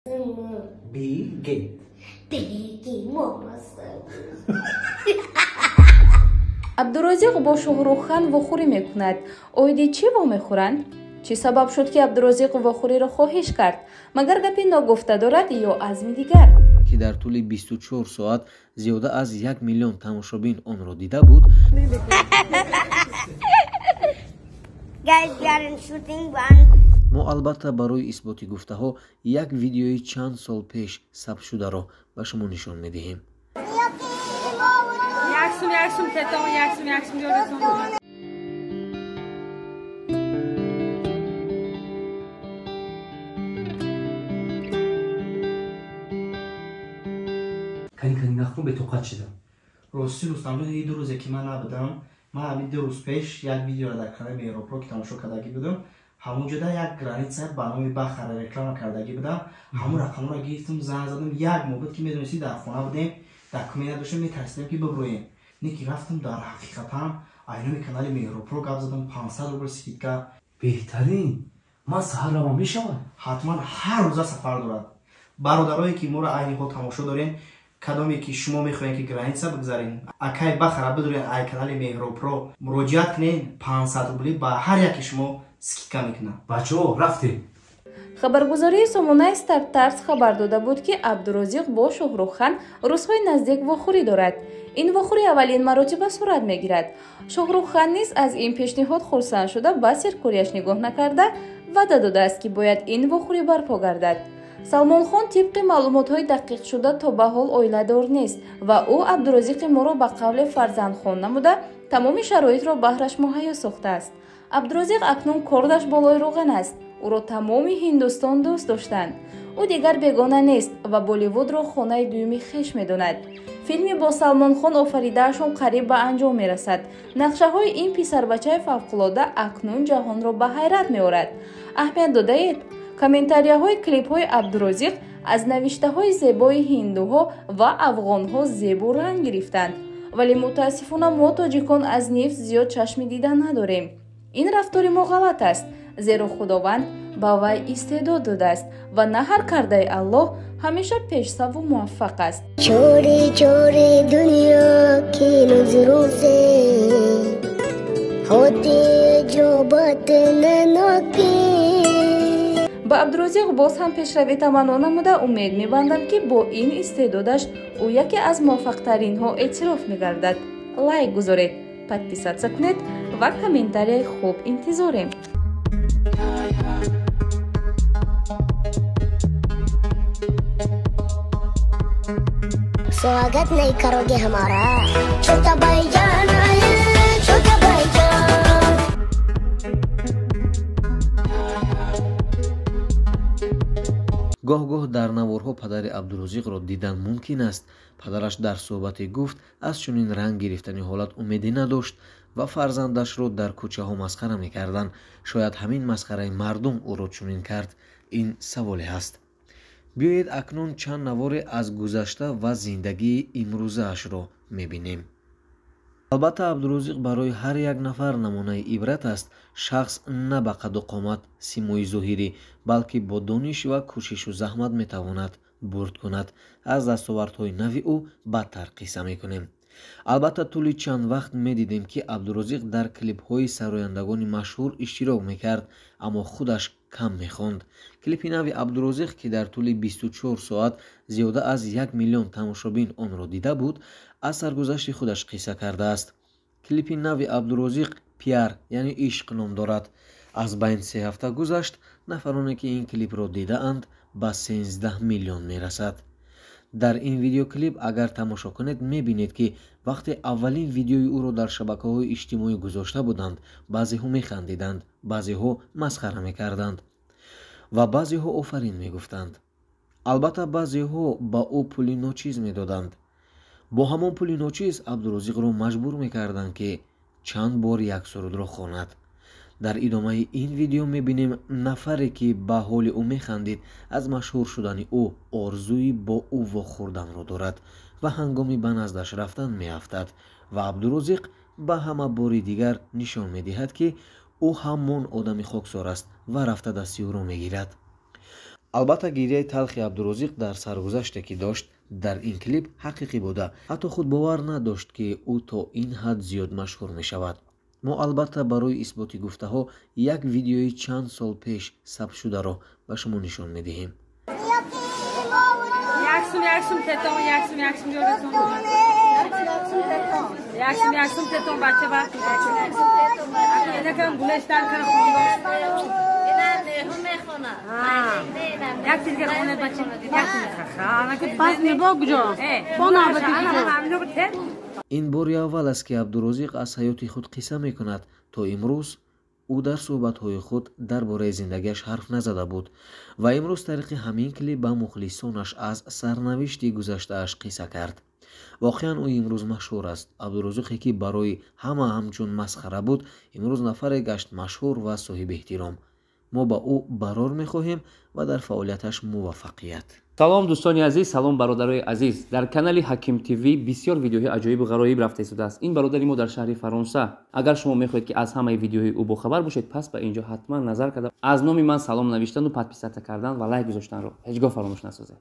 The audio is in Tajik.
Bilge. عبدالرازق با شهرخان وخوری میکند. اویدی چی وامخورند؟ چی سبب شد که عبدالرازق وخوری را خواهش کرد؟ مگر گپی ناگفته دارد یا عزمی دیگر؟ که در طول 24 ساعت زیاده از 1 میلیون تماشابین آن را دیده بود. ما البته برای اثبات گفته ها یک ویدیوی چند سال پیش ثبت شده را به شما نشان میدهیم. کانی نخون به توقعت شدم. راستی دوستان این 2 روزه که من نبودم، من همین 2 روز پیش یک ویدیو را در کانال مهروپرو که تماشا کردگی بودم، همونجا یک گرانیت به نام بخر رکلام کردگی بودم. همون رقم را گرفتم، زنگ زدم. یک ماه که میدونستی در خانه بودیم، در کمین نداشتم، میترسیدم که ببرویم. نیکی رفتم در حقیقت هم اینوی کانال مهروپرو گپ زدم، 500 روبل سفید کرد. بهترین من سهر روان میشوم. حتما هر روز سفر دارد. برادرایی که ما را عین خود تماشا دارین، کدامی که شما میخواین که گرانیت بگذارین، اکای بخره بدورین ای کانال مهروپرو مراجعت کنین، 500 روبلی با هر یک شما سکیکا میکنه. بچه‌ها رفتیم. خبرگزاری سامانه استار تارس خبر داده بود که عبدالرازق با شهرخان روزهای نزدیک وخوری دارد. این وخوری اولین مراتب صورت میگیرد. شهرخان نیز از این پیشنهاد خرسند شده با سرکوریش نگاه نکرده وعده داده است که باید این وخوری برپا گردد. سلمان خان طبق معلومات‌های دقیق شده تا به حال اویله‌دار نیست و او عبدالرازق ما را به قول فرزندخوان نموده تمام شرایط را بهرش مهیا ساخته است. عبدالرازق اکنون کردش بالای روغن است. او را تمام هندوستان دوست داشتند. او دیگر بیگانه نیست و بالیوود را خانه دومی خویش می‌داند. فیلمی با سلمان خان آفریده‌شان قریب به انجام می‌رسد. نقشه‌های این پسر بچه فوق‌العاده اکنون جهان را به حیرت می‌آورد. اهمیت داده‌اید؟ کامنتاری‌های کلیپ‌های عبدالرازق از نوشته‌های زیبای هندوها و افغان‌ها زیبا رنگ گرفتند. ولی متاسفانه ما تاجیکان از نفت زیاد چشم دیدن نداریم. این رفتار ما غلط است، زیرا خداوند با وی استعداد داده است و نه هر کرده الله همیشه پیش‌رو و موفق است. چوری چوری دنیا کی نظروزه होती जो बात न की. با عبدالرازق باز هم پیشروی تمنا نموده امید می‌بندم که با این استعدادش او یکی از موفق‌ترین ها اعتراف می‌گردد. لایک گذارید، پادپیساتسا کنید و کامنتاری خوب انتظاریم. स्वागत नहीं करोगे हमारा छोटा भाईजान आए छोटा भाईजान. گاه در نوارها پدر عبدالرازق را دیدن ممکن است. پدرش در صحبتی گفت از چنین رنگ گرفتنی حالت امیدی نداشت و فرزندش را در کوچه ها مسخره می‌کردند. شاید همین مسخره مردم او را چنین کرد. این سوالی است. بیایید اکنون چند نوار از گذشته و زندگی امروزه اش را می‌بینیم. البته عبدالرازق برای هر یک نفر نمونه عبرت است. شخص نه به قد و قامت سیمای ظاهری بلکه با دانش و کوشش و زحمت میتواند برد کند. از دستاوردهای نو او بدتر قصه میکنیم. البته طول چند وقت میدیدیم که عبدالرازق در کلیپ های سرایندگان مشهور اشتراک میکرد اما خودش کم میخواند. کلیپ نو عبدالرازق که در طول 24 ساعت زیاده از 1 میلیون تماشابین آن را دیده بود از سرگذشت خودش قصه کرده است. کلیپ نو عبدالرازق پیار یعنی عشق نام دارد. از بین 3 هفته گذشت نفرانی که این کلیپ را دیده اند به 13 میلیون میرسد. در این ویدیو کلیپ اگر تماشا کنید میبینید که وقتی اولین ویدیوی او را در شبکه‌های اجتماعی گذاشته بودند بعضی ها میخندیدند، بعضی ها مسخره میکردند و بعضی ها آفرین میگفتند. البته بعضی ها با او پول ناچیز میدادند. با همان پول ناچیز عبدالرازق را مجبور میکردند که چند بار یک سرود را خواند. در ادامه این ویدیو میبینیم نفری که به حال او میخندید از مشهور شدن او آرزوی با او واخوردن را دارد و هنگامی به نزدش رفتن میافتد و عبدالرازق به همه بار دیگر نشان میدهد که او همان آدم خاکسار است و رفته دستی او را میگیرد. албатта гирияи талхи абдурозиқ дар саргузаште ки дошт дар ин клип ҳақиқӣ буда ҳатто худ бовар надошт ки ӯ то ин ҳад зиёд машҳур мешавад. мо албатта барои исботи гуфтаҳо як видеои чанд сол пеш сабт шударо ба шумо нишон медиҳем. ин бори аввал аст ки абдурозиқ аз ҳаёти худ қисса мекунад. то имрӯз ӯ дар суҳбатҳои худ дар бораи зиндагиаш ҳарф назада буд ва имрӯз тариқи ҳамин клип ба мухлисонаш аз сарнавишти гузаштааш қисса кард. воқеан ӯ имрӯз машҳур аст. абдурозиқе ки барои ҳама ҳамчун масхара буд имрӯз нафаре гашт машҳур ва соҳибеҳтиром. мо ба ӯ барор мехоҳем ва дар фаъолияташ муваффақият. салом дӯстони азиз, салом бародарои азиз. дар канали Ҳаким ТВ бисёр видеоҳои аҷоибу ғароиб рафта истодааст. ин бародари мо дар шаҳри Фаронса. агар шумо мехоҳед ки аз ҳамаи видеоҳои ӯ бохабар бошед, пас ба инҷо ҳатман назар карда аз номи ман салом навиштану подписата кардан ва лайк гузоштанро ҳеҷ гоҳ фаромӯш насозед.